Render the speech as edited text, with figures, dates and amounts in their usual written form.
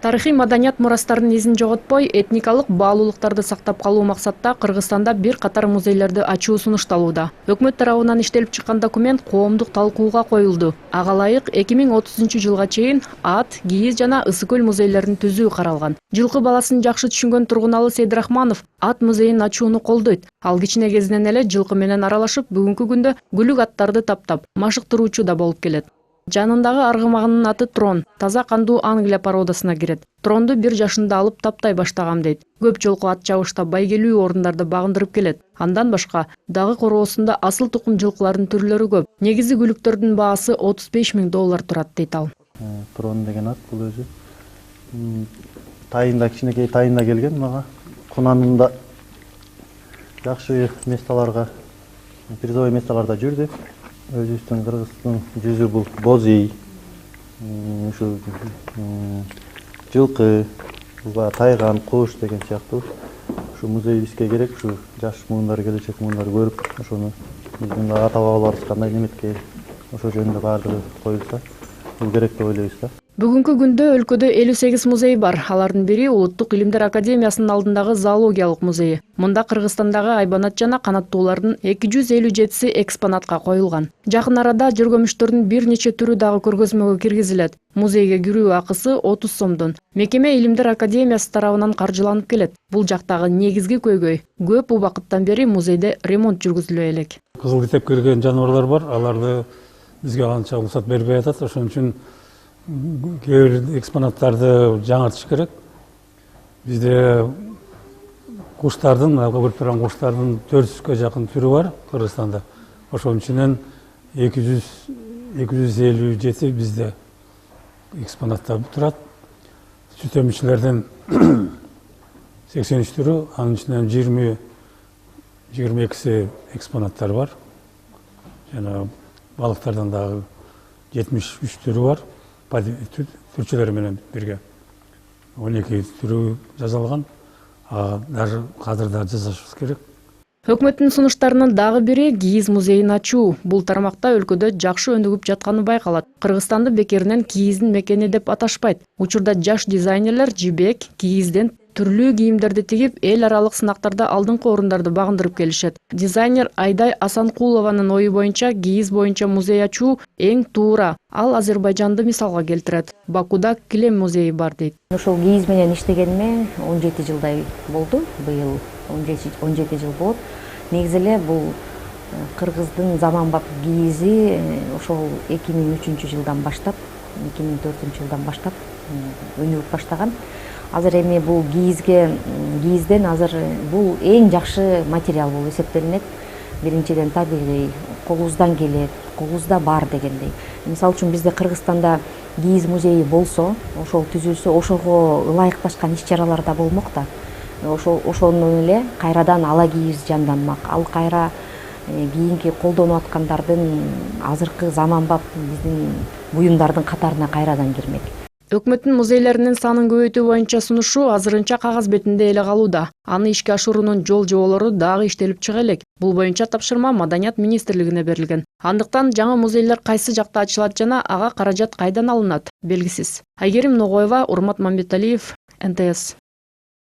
Тарыхый маданият мурастарынын изин жоготпой, этникалык баалуулуктарды сактап калуу максатта Кыргызстанда бир катар музейлерди ачуу сунушталууда. Өкмөт тарабынан иштелип чыккан документ коомдук талкууга коюлду. Ага ылайык 2030-жылга чейин ат, кийиз жана ысык көл музейлерин түзүү каралган. Жылкы баласын жакшы түшүнгөн Тургуналы Сейдирахманов ат музейин ачууну колдойт. Ал кичине кезинен эле жылкы менен аралашып, бүгүнкү күндө күлүк аттарды таптап, машыктыруучу да болуп келет. Жанындагы аргымагынын аты Трон, таза кандуу Англия породасына кирет. Тронду 1 жашында алып таптай баштагам дейт. Көп жолку ат чабышта байгелүү орундарды багындырып келет. Андан башка дагы короосунда асыл тукум жылкылардын түрлөрү көп. Негизи күлүктөрдүн баасы $35,000 турат дейт ал. Трон деген ат бул өзү тайында, кичинекей тайында келген, мага Кунанында жакшы месталарга, призовой месталарда жүрдү. Өзүбүздүн Кыргыздын жүзү бул боз ий, ушу жылкы, тайган, куш деген сыяктуу. Ушу музей бизге керек, ушу жаш муундар, келечек муундар көрүп, ошону биздин ата бабаларыбыз кандай неметкен, ошо жөнүндө баардыгы коюлса, бул керек деп ойлойбуз да. Бүгүнкү күндө өлкөдө 58 музей бар. Алардын бири Улуттук илимдер академиясынын алдындагы зоологиялык музейи. Мында Кыргызстандагы айбанат жана канаттуулардын 257 экспонатка коюлган. Жакын арада жөргөмүштөрдүн бир нече түрү дагы көргөзмөгө киргизилет. Музейге кирүү акысы 30 сомдон. Мекеме Илимдер академиясы тарабынан каржыланып келет. Бул жактагы негизги көйгөй көп убакыттан бери музейде ремонт жүргүзүлө элек. Кызыл китеп кирген жаныбарлар бар, аларды бизге анча уруксат бербей атат. Ошон үчүн кээ бир экспонаттарды жаңыртыш керек. Бизде куштардын, көрүп турган куштардын 400-кө жакын түрү бар Кыргызстанда. Ошонун ичинен 257 бизде экспонаттар турат. Сүт эмчилердин 83 түрү, анын ичинен 22 экспонаттар бар. Жана балыктардан дагы 73 түрү бар. Түрчүлөр менен бирге 12 түрү жазалган, даже азыр да жасашыбыз керек. Өкмөттүн сунуштарынын дагы бири кийиз музейин ачуу. Бул тармакта өлкөдө жакшы өндүгүп жатканы байкалат. Кыргызстанды бекеринен кийиздин мекени деп аташпайт. Учурда жаш дизайнерлер жибек, кийизден түрлүү кийимдерди тигип, эл аралык сынактарда алдыңкы орундарды багындырып келишет. Дизайнер Айдай Асанкулованын ою боюнча кийиз боюнча музей ачуу эң туура. Ал Азербайжанды мисалга келтирет. Бакуда килем музейи бар дейт. Ошол кийиз менен иштегениме 17 жылдай болду. Быйыл 17 жыл болот. Негизи эле бул кыргыздын заманбап кийизи ошол 2003-жылдан баштап, 2004-жылдан баштап өнүгүп баштаган. Азыр эми бул кийизден азыр бул эң жакшы материал болуп эсептелинет. Биринчиден табигый, колубуздан келет, колубузда бар дегендей. Мисалы үчүн бизде Кыргызстанда кийиз музейи болсо, ошол түзүлсө, ошого ылайыкташкан иш-чаралар да болмок да. Ошондон эле кайрадан ала кийиз жанданмак. Ал кайра кийинки колдонуп аткандардын азыркы заманбап биздин буюмдардын катарына кайрадан кирмек. Өкмөттүн музейлеринин санын көбөйтүү боюнча сунушу азырынча кагаз бетинде эле калууда. Аны ишке ашыруунун жол жоболору дагы иштелип чыга элек. Бул боюнча тапшырма Маданият министрлигине берилген. Андыктан жаңы музейлер кайсы жакта ачылат жана ага каражат кайдан алынат белгисиз. Айгерим Ногоева, Урмат Мамбеталиев, НТС.